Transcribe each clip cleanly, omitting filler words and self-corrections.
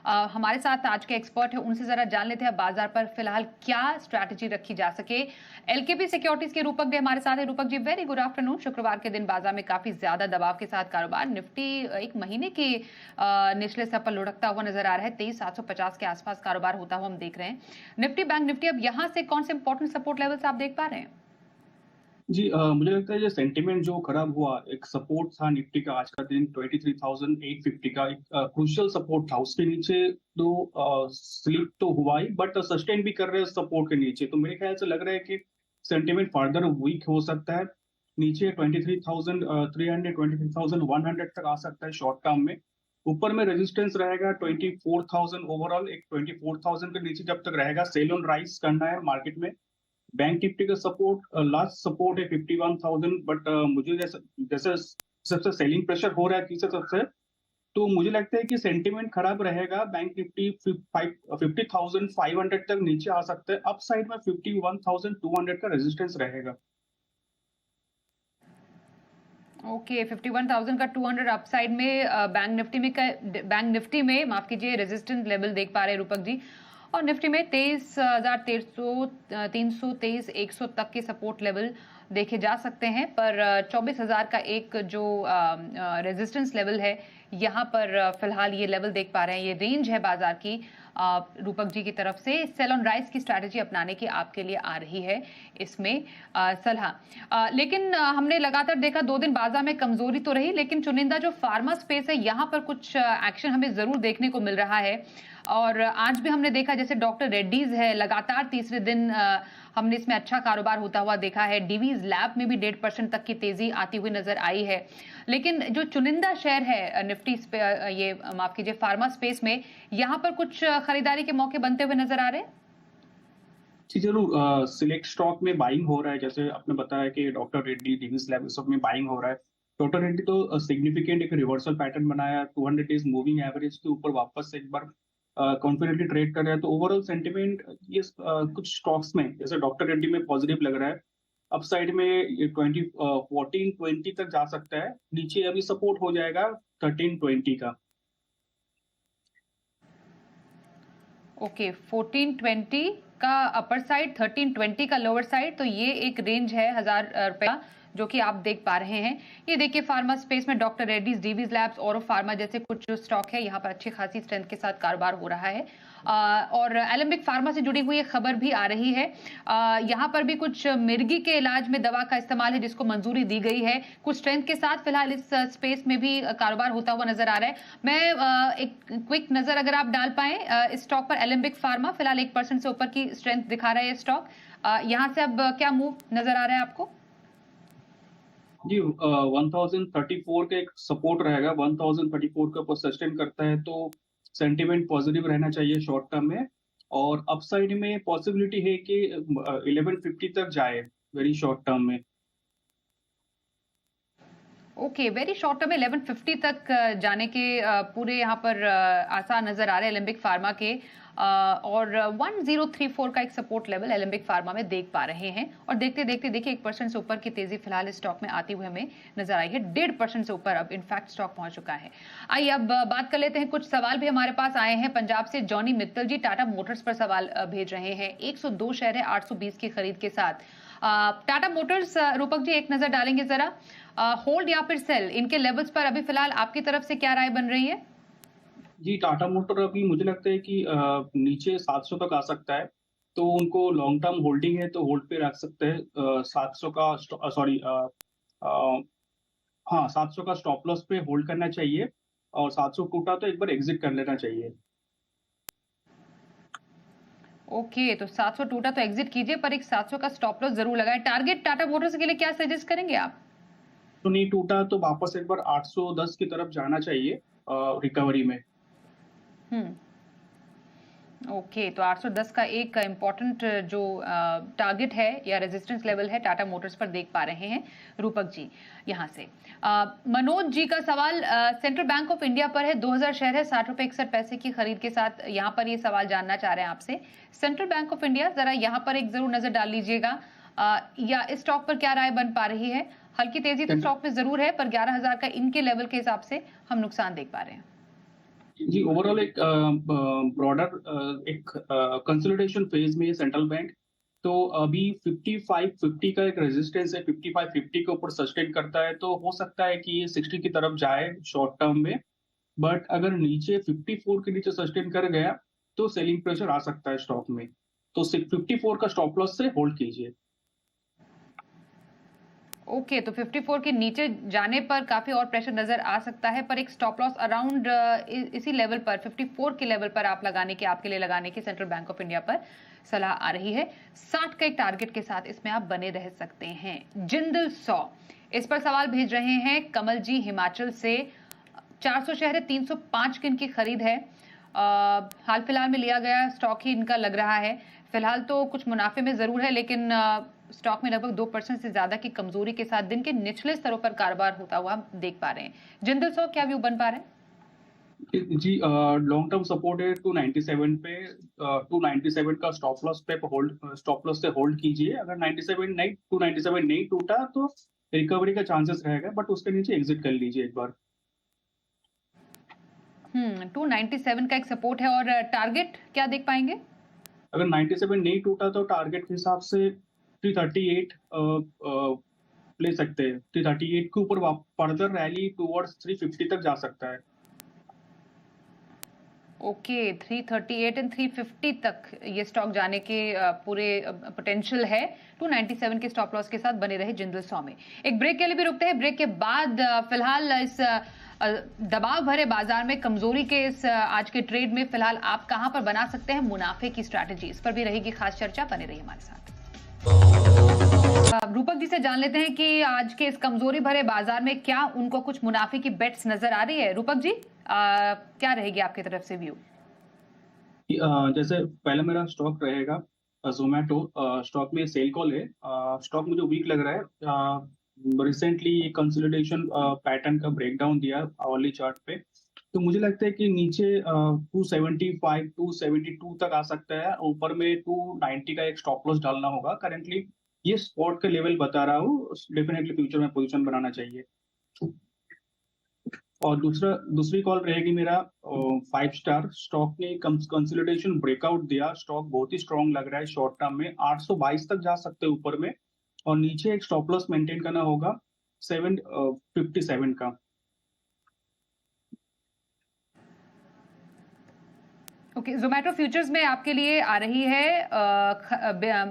हमारे साथ आज के एक्सपर्ट है, उनसे जरा जान लेते हैं बाजार पर फिलहाल क्या स्ट्रैटेजी रखी जा सके। एलकेपी सिक्योरिटीज के रूपक भी हमारे साथ है। Rupak ji, very good afternoon. शुक्रवार के दिन बाजार में काफी ज्यादा दबाव के साथ कारोबार, निफ्टी एक महीने के निचले स्तर पर लुढ़कता हुआ नजर आ रहा है। 23,750 के आसपास कारोबार होता हुआ हम देख रहे हैं। निफ्टी, बैंक निफ्टी, अब यहाँ से कौन से इंपॉर्टेंट सपोर्ट लेवल्स आप देख पा रहे हैं? जी, मुझे लगता है ये सेंटिमेंट जो खराब हुआ, एक सपोर्ट था निफ्टी का आज का दिन 23,850 का एक क्रूशियल सपोर्ट था। उसके नीचे तो स्लिप तो हुआ ही, बट सस्टेन भी कर रहे हैं सपोर्ट के नीचे। तो मेरे ख्याल से लग रहा है कि सेंटिमेंट फर्दर वीक हो सकता है। नीचे 23,300 23,100 तक आ सकता है शॉर्ट टर्म में। ऊपर में रेजिस्टेंस रहेगा 24,000 ओवरऑल। एक 24,000 के नीचे जब तक रहेगा, सेल ऑन राइज करना है मार्केट में। बैंक निफ्टी का सपोर्ट, लास्ट सपोर्ट है 51,000, बट मुझे जैसे जैसे सबसे सेलिंग प्रेशर हो रहा है तीसरे सबसे, तो मुझे लगता है कि सेंटिमेंट खराब रहेगा। बैंक निफ्टी 50,500 तक नीचे आ सकता है। अपसाइड में 51,200 का रेजिस्टेंस रहेगा। ओके, 51,000 का 200 अपसाइड में बैंक निफ्टी में माफ कीजिए रेजिस्टेंट लेवल देख पा रहे हैं रूपक जी। और निफ्टी में 23,300 323 100 तक के सपोर्ट लेवल देखे जा सकते हैं, पर 24,000 का एक जो रेजिस्टेंस लेवल है, यहाँ पर फिलहाल ये लेवल देख पा रहे हैं। ये रेंज है बाजार की। रूपक जी की तरफ से सेल ऑन राइज की स्ट्रैटेजी अपनाने की आपके लिए आ रही है इसमें सलाह। लेकिन हमने लगातार देखा 2 दिन बाजार में कमजोरी तो रही, लेकिन चुनिंदा जो फार्मा स्पेस है, यहाँ पर कुछ एक्शन हमें जरूर देखने को मिल रहा है। और आज भी हमने देखा जैसे डॉक्टर रेड्डीज है, लगातार तीसरे दिन हमने इसमें अच्छा कारोबार होता हुआ देखा है। डीवीज लैब में भी 1.5% तक की तेजी आती हुई नजर आई है। लेकिन जो चुनिंदा शेयर है निफ्टी ये माफ कीजिए फार्मा स्पेस में, यहाँ पर कुछ खरीदारी के मौके बनते हुए नजर आ रहे हैं। जी जरूर, सिलेक्ट स्टॉक में बाइंग हो रहा है। जैसे आपने बताया कि डॉक्टर रेड्डी, डिविस लैब, सब में बाइंग हो रहा है। डॉक्टर रेड्डी तो सिग्निफिकेंट एक रिवर्सल पैटर्न बनाया, 200 डेज मूविंग एवरेज के ऊपर वापस से एक बार कॉन्फिडेंटली ट्रेड कर रहा है। तो ओवरऑल सेंटिमेंट ये कुछ स्टॉक्स में, जैसे डॉक्टर रेड्डी में पॉजिटिव लग रहा है। अपसाइड में ये 1420 तक जा सकता है। नीचे अभी सपोर्ट हो जाएगा 1320 का। ओके, 1420 का अपर साइड, 1320 का लोअर साइड, तो ये एक रेंज है 1,000 रुपया जो कि आप देख पा रहे हैं। ये देखिए फार्मा स्पेस में डॉक्टर रेड्डीज, डीवीज लैब्स, और फार्मा जैसे कुछ जो स्टॉक है, यहाँ पर अच्छी खासी स्ट्रेंथ के साथ कारोबार हो रहा है। और एलेम्बिक फार्मा से जुड़ी हुई खबर भी आ रही है। यहाँ पर भी कुछ मिर्गी के इलाज में दवा का इस्तेमाल है जिसको मंजूरी दी गई है। कुछ स्ट्रेंथ के साथ फिलहाल इस स्पेस में भी कारोबार होता हुआ नजर आ रहा है। मैं एक क्विक नजर अगर आप डाल पाए इस स्टॉक पर, एलेम्बिक फार्मा फिलहाल 1% से ऊपर की स्ट्रेंथ दिखा रहा है ये स्टॉक। यहाँ से अब क्या मूव नजर आ रहा है आपको? जी, 1034 का एक सपोर्ट रहेगा। 1034 के ऊपर सस्टेन करता है तो सेंटिमेंट पॉजिटिव रहना चाहिए शॉर्ट टर्म में। और अपसाइड में पॉसिबिलिटी है कि 1150 तक जाए वेरी शॉर्ट टर्म में। ओके, वेरी शॉर्ट टर्म में 1150 तक जाने के पूरे यहाँ पर आसार नजर आ रहे हैं एलेम्बिक फार्मा के। और 1034 का एक सपोर्ट लेवल एलेम्बिक फार्मा में देख पा रहे हैं। और देखते देखते देखिए 1% से ऊपर की तेजी फिलहाल इस स्टॉक में आती हुई हमें नजर आई है। 1.5% से ऊपर अब इनफैक्ट स्टॉक पहुंच चुका है। आइए अब बात कर लेते हैं, कुछ सवाल भी हमारे पास आए हैं। पंजाब से जॉनी मित्तल जी टाटा मोटर्स पर सवाल भेज रहे हैं। 102 शेयर है 820 की खरीद के साथ। टाटा मोटर्स, रूपक जी एक नजर डालेंगे जरा, होल्ड या फिर सेल, इनके लेवल्स पर अभी फिलहाल आपकी तरफ से क्या राय बन रही है? जी, टाटा मोटर अभी मुझे लगता है कि नीचे 700 तक आ सकता है। तो उनको लॉन्ग टर्म होल्डिंग है तो होल्ड पे रख सकते हैं। 700 का सॉरी, हाँ, 700 का स्टॉप लॉस पे होल्ड करना चाहिए। और 700 टूटा तो एक बार एग्जिट कर लेना चाहिए। ओके, तो 700 टूटा तो एग्जिट कीजिए, पर एक 700 का स्टॉप लॉस जरूर लगाएं। टारगेट टाटा मोटर्स के लिए क्या सजेस्ट करेंगे आप? तो नहीं टूटा तो वापस एक बार 810 की तरफ जाना चाहिए रिकवरी में। हम्म, ओके, तो 810 का एक इम्पॉर्टेंट जो टारगेट है या रेजिस्टेंस लेवल है टाटा मोटर्स पर देख पा रहे हैं रूपक जी यहाँ से। मनोज जी का सवाल सेंट्रल बैंक ऑफ इंडिया पर है। 2000 शेयर है, 60 रुपए 61 पैसे की खरीद के साथ। यहाँ पर ये सवाल जानना चाह रहे हैं आपसे, सेंट्रल बैंक ऑफ इंडिया, जरा यहाँ पर एक जरूर नजर डाल लीजिएगा। या इस स्टॉक पर क्या राय बन पा रही है? हल्की तेजी तो स्टॉक में जरूर है, पर 11,000 का इनके लेवल के हिसाब से हम नुकसान देख पा रहे हैं। जी, ओवरऑल एक ब्रॉडर एक कंसोलिडेशन फेज में है सेंट्रल बैंक। तो अभी 55-50 का एक रेजिस्टेंस है, 55-50 के ऊपर सस्टेन करता है तो हो सकता है कि ये 60 की तरफ जाए शॉर्ट टर्म में। बट अगर नीचे 54 के नीचे सस्टेन कर गया तो सेलिंग प्रेशर आ सकता है स्टॉक में। तो 54 का स्टॉप लॉस से होल्ड कीजिए। ओके, तो 54 के नीचे जाने पर काफी और प्रेशर नजर आ सकता है, पर एक स्टॉप लॉस अराउंड इसी लेवल पर 54 के लेवल पर आप लगाने की, आपके लिए लगाने की सेंट्रल बैंक ऑफ इंडिया पर सलाह आ रही है। 60 का एक टारगेट के साथ इसमें आप बने रह सकते हैं। जिंदल 100 इस पर सवाल भेज रहे हैं कमल जी हिमाचल से। 400 शेयर है, 305 की इनकी खरीद है। हाल फिलहाल में लिया गया स्टॉक ही इनका लग रहा है। फिलहाल तो कुछ मुनाफे में जरूर है, लेकिन स्टॉक में लगभग 2% से ज्यादा की कमजोरी के साथ दिन के निचले स्तरों पर कारोबार होता हुआ हम देख पा रहे हैं। जिंदल 100 क्या व्यू बन पा रहे हैं? जी, लॉन्ग टर्म सपोर्ट है 297 पे। 297 का स्टॉप लॉस से होल्ड कीजिए। अगर 297 नहीं टूटा तो रिकवरी का चांसेस रहेगा, बट उसके नीचे एग्जिट कर लीजिए एक बार। 297 का एक सपोर्ट है, और टारगेट क्या देख पाएंगे? अगर 97 नहीं टूटा तो टारगेट के हिसाब से 338 ले सकते हैं। 338 के ऊपर फर्दर रैली टुवर्ड्स 350 तक जा सकता है। ओके, 338 एंड 350 तक ये स्टॉक जाने के पूरे पोटेंशियल है। 297 के स्टॉप लॉस के साथ बने रहे जिंदल 100 में। एक ब्रेक के लिए भी रुकते हैं। ब्रेक के बाद फिलहाल इस दबाव भरे बाजार में कमजोरी के इस आज के ट्रेड में फिलहाल आप कहां पर बना सकते हैं मुनाफे की स्ट्रैटेजी, इस पर भी रहेगी खास चर्चा। बने रही हमारे साथ। रूपक जी से जान लेते हैं कि आज के इस कमजोरी भरे बाजार में क्या उनको कुछ मुनाफे की बेट्स नजर आ रही है। रूपक जी, क्या रहेगी आपकी तरफ से व्यू? जैसे पहले मेरा स्टॉक रहेगा जोमेटो। स्टॉक में सेल कॉल है। स्टॉक मुझे वीक लग रहा है। रिसेंटली कंसोलिडेशन पैटर्न का ब्रेकडाउन दिया आवरली चार्ट पे। तो मुझे लगता है कि नीचे 275 272 तक आ सकता है। ऊपर में 290 का एक स्टॉप लॉस डालना होगा। करेंटली ये स्पॉट का लेवल बता रहा हूँ, डेफिनेटली फ्यूचर में पोजीशन बनाना चाहिए। और दूसरी कॉल रहेगी मेरा 5 स्टार। स्टॉक ने कंसोलिडेशन ब्रेकआउट दिया। स्टॉक बहुत ही स्ट्रॉन्ग लग रहा है शॉर्ट टर्म में। 822 तक जा सकते हैं ऊपर में, और नीचे एक स्टॉप लॉस मेंटेन करना होगा 757 का। ओके, जोमेटो फ्यूचर्स में आपके लिए आ रही है,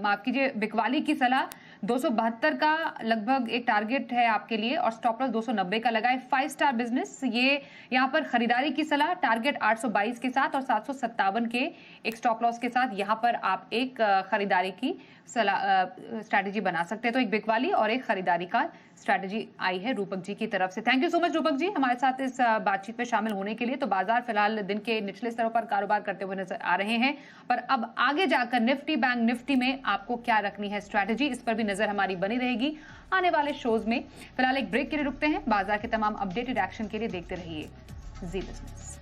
माफ कीजिए, बिकवाली की सलाह। 272 का लगभग एक टारगेट है आपके लिए, और स्टॉप लॉस 290 का लगाए। 5 स्टार बिजनेस, ये यहाँ पर खरीदारी की सलाह, टारगेट 822 के साथ और 757 के एक स्टॉप लॉस के साथ यहाँ पर आप एक खरीदारी की स्ट्रैटेजी बना सकते हैं। तो एक बिकवाली और एक खरीदारी का स्ट्रैटेजी आई है रूपक जी की तरफ से। Thank you so much Rupak ji हमारे साथ इस बातचीत में शामिल होने के लिए। तो बाजार फिलहाल दिन के निचले स्तरों पर कारोबार करते हुए नजर आ रहे हैं, पर अब आगे जाकर निफ्टी बैंक निफ्टी में आपको क्या रखनी है स्ट्रैटेजी, इस पर भी नजर हमारी बनी रहेगी आने वाले शोज में। फिलहाल एक ब्रेक के लिए रुकते हैं। बाजार के तमाम अपडेटेड एक्शन के लिए देखते रहिए जी बिजनेस।